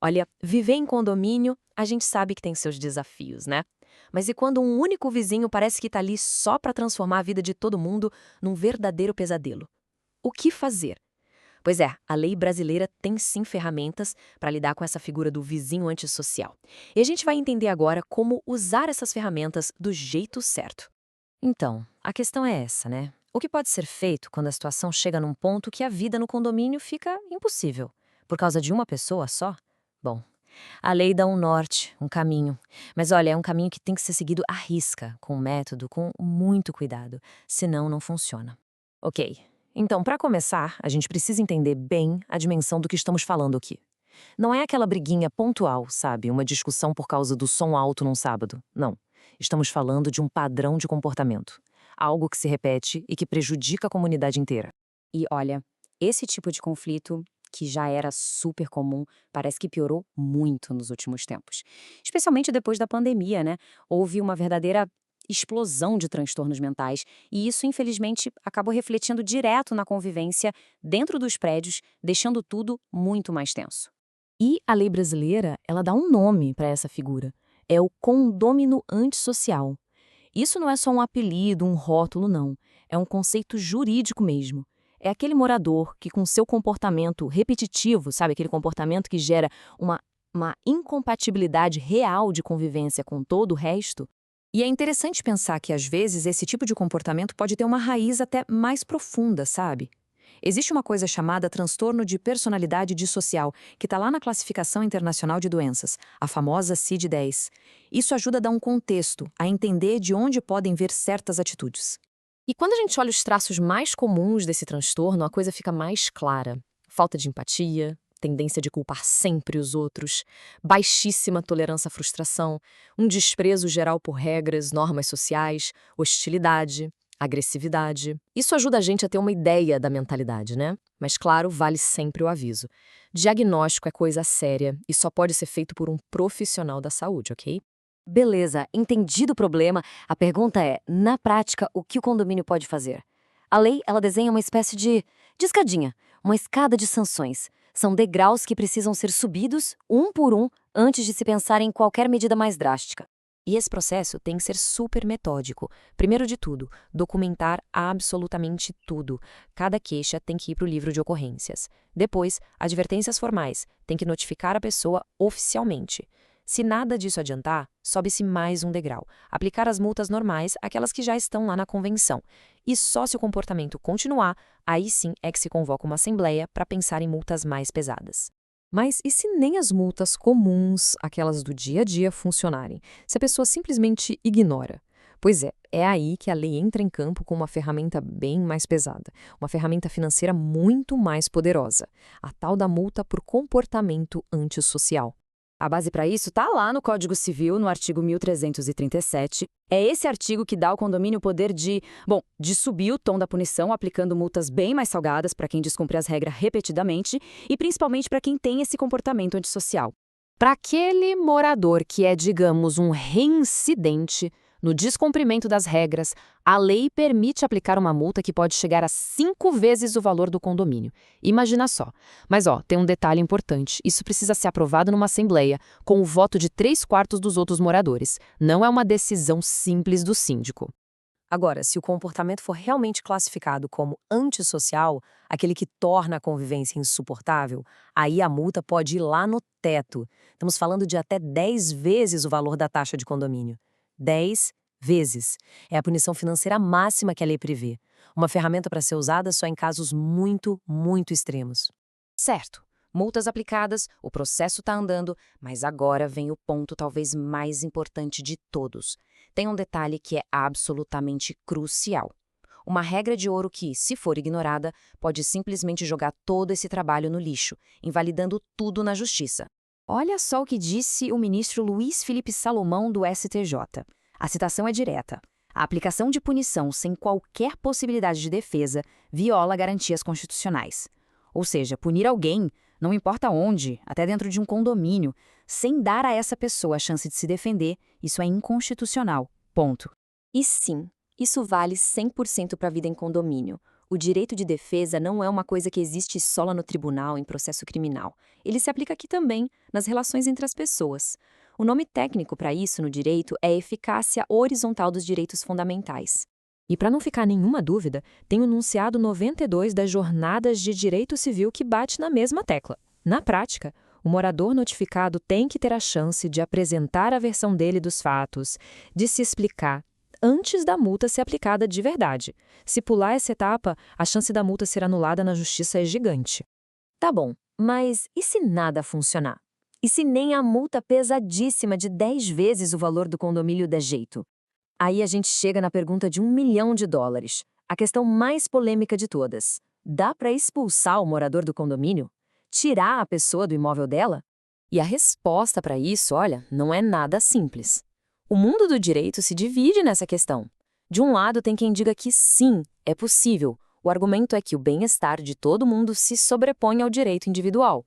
Olha, viver em condomínio, a gente sabe que tem seus desafios, né? Mas e quando um único vizinho parece que tá ali só para transformar a vida de todo mundo num verdadeiro pesadelo? O que fazer? Pois é, a lei brasileira tem sim ferramentas para lidar com essa figura do vizinho antissocial. E a gente vai entender agora como usar essas ferramentas do jeito certo. Então, a questão é essa, né? O que pode ser feito quando a situação chega num ponto que a vida no condomínio fica impossível? Por causa de uma pessoa só? Bom, a lei dá um norte, um caminho. Mas olha, é um caminho que tem que ser seguido à risca, com método, com muito cuidado. Senão, não funciona. Ok. Então, para começar, a gente precisa entender bem a dimensão do que estamos falando aqui. Não é aquela briguinha pontual, sabe? Uma discussão por causa do som alto num sábado. Não. Estamos falando de um padrão de comportamento. Algo que se repete e que prejudica a comunidade inteira. E olha, esse tipo de conflito, que já era super comum, parece que piorou muito nos últimos tempos. Especialmente depois da pandemia, né? Houve uma verdadeira explosão de transtornos mentais e isso, infelizmente, acabou refletindo direto na convivência dentro dos prédios, deixando tudo muito mais tenso. E a lei brasileira, ela dá um nome para essa figura. É o condômino antissocial. Isso não é só um apelido, um rótulo, não. É um conceito jurídico mesmo. É aquele morador que, com seu comportamento repetitivo, sabe, aquele comportamento que gera uma, uma incompatibilidade real de convivência com todo o resto. E é interessante pensar que, às vezes, esse tipo de comportamento pode ter uma raiz até mais profunda, sabe? Existe uma coisa chamada transtorno de personalidade dissocial, que está lá na Classificação Internacional de Doenças, a famosa CID-10. Isso ajuda a dar um contexto, a entender de onde podem vir certas atitudes. E quando a gente olha os traços mais comuns desse transtorno, a coisa fica mais clara. Falta de empatia, tendência de culpar sempre os outros, baixíssima tolerância à frustração, um desprezo geral por regras, normas sociais, hostilidade, agressividade. Isso ajuda a gente a ter uma ideia da mentalidade, né? Mas, claro, vale sempre o aviso. Diagnóstico é coisa séria e só pode ser feito por um profissional da saúde, ok? Beleza, entendido o problema. A pergunta é, na prática, o que o condomínio pode fazer? A lei, ela desenha uma espécie de escadinha, uma escada de sanções. São degraus que precisam ser subidos, um por um, antes de se pensar em qualquer medida mais drástica. E esse processo tem que ser super metódico. Primeiro de tudo, documentar absolutamente tudo. Cada queixa tem que ir para o livro de ocorrências. Depois, advertências formais. Tem que notificar a pessoa oficialmente. Se nada disso adiantar, sobe-se mais um degrau. Aplicar as multas normais, aquelas que já estão lá na convenção. E só se o comportamento continuar, aí sim é que se convoca uma assembleia para pensar em multas mais pesadas. Mas e se nem as multas comuns, aquelas do dia a dia, funcionarem? Se a pessoa simplesmente ignora? Pois é aí que a lei entra em campo com uma ferramenta bem mais pesada, uma ferramenta financeira muito mais poderosa, a tal da multa por comportamento antissocial. A base para isso está lá no Código Civil, no artigo 1337. É esse artigo que dá ao condomínio o poder de subir o tom da punição, aplicando multas bem mais salgadas para quem descumpre as regras repetidamente e principalmente para quem tem esse comportamento antissocial. Para aquele morador que é, digamos, um reincidente no descumprimento das regras, a lei permite aplicar uma multa que pode chegar a 5 vezes o valor do condomínio. Imagina só. Mas tem um detalhe importante. Isso precisa ser aprovado numa assembleia, com o voto de 3/4 dos outros moradores. Não é uma decisão simples do síndico. Agora, se o comportamento for realmente classificado como antissocial, aquele que torna a convivência insuportável, aí a multa pode ir lá no teto. Estamos falando de até 10 vezes o valor da taxa de condomínio. 10 vezes. É a punição financeira máxima que a lei prevê. Uma ferramenta para ser usada só em casos muito, muito extremos. Certo. Multas aplicadas, o processo está andando, mas agora vem o ponto talvez mais importante de todos. Tem um detalhe que é absolutamente crucial. Uma regra de ouro que, se for ignorada, pode simplesmente jogar todo esse trabalho no lixo, invalidando tudo na justiça. Olha só o que disse o ministro Luiz Felipe Salomão do STJ. A citação é direta. A aplicação de punição sem qualquer possibilidade de defesa viola garantias constitucionais. Ou seja, punir alguém, não importa onde, até dentro de um condomínio, sem dar a essa pessoa a chance de se defender, isso é inconstitucional. Ponto. E sim, isso vale 100% para a vida em condomínio. O direito de defesa não é uma coisa que existe só lá no tribunal, em processo criminal. Ele se aplica aqui também, nas relações entre as pessoas. O nome técnico para isso no direito é eficácia horizontal dos direitos fundamentais. E para não ficar nenhuma dúvida, tem o enunciado 92 das Jornadas de Direito Civil que bate na mesma tecla. Na prática, o morador notificado tem que ter a chance de apresentar a versão dele dos fatos, de se explicar, antes da multa ser aplicada de verdade. Se pular essa etapa, a chance da multa ser anulada na justiça é gigante. Tá bom, mas e se nada funcionar? E se nem a multa pesadíssima de 10 vezes o valor do condomínio der jeito? Aí a gente chega na pergunta de $1 milhão, a questão mais polêmica de todas. Dá para expulsar o morador do condomínio? Tirar a pessoa do imóvel dela? E a resposta para isso, olha, não é nada simples. O mundo do direito se divide nessa questão. De um lado, tem quem diga que sim, é possível. O argumento é que o bem-estar de todo mundo se sobrepõe ao direito individual.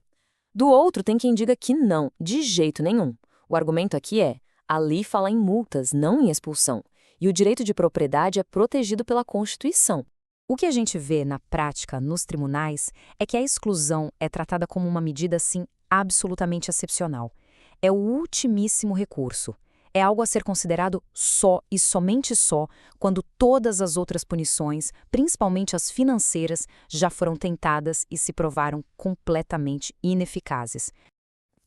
Do outro, tem quem diga que não, de jeito nenhum. O argumento aqui é: a lei fala em multas, não em expulsão, e o direito de propriedade é protegido pela Constituição. O que a gente vê na prática, nos tribunais, é que a exclusão é tratada como uma medida, assim, absolutamente excepcional. É o ultimíssimo recurso. É algo a ser considerado só e somente só quando todas as outras punições, principalmente as financeiras, já foram tentadas e se provaram completamente ineficazes.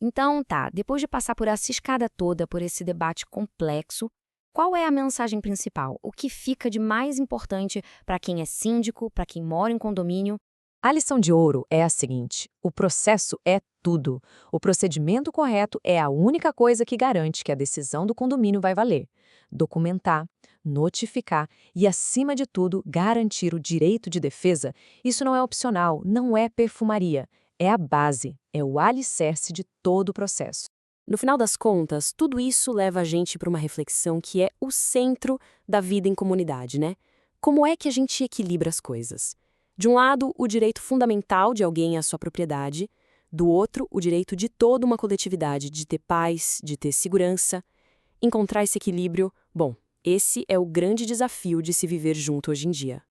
Então, tá, depois de passar por essa escada toda, por esse debate complexo, qual é a mensagem principal? O que fica de mais importante para quem é síndico, para quem mora em condomínio? A lição de ouro é a seguinte: o processo é tudo. O procedimento correto é a única coisa que garante que a decisão do condomínio vai valer. Documentar, notificar e, acima de tudo, garantir o direito de defesa, isso não é opcional, não é perfumaria. É a base, é o alicerce de todo o processo. No final das contas, tudo isso leva a gente para uma reflexão que é o centro da vida em comunidade, né? Como é que a gente equilibra as coisas? De um lado, o direito fundamental de alguém à sua propriedade, do outro, o direito de toda uma coletividade de ter paz, de ter segurança. Encontrar esse equilíbrio, bom, esse é o grande desafio de se viver junto hoje em dia.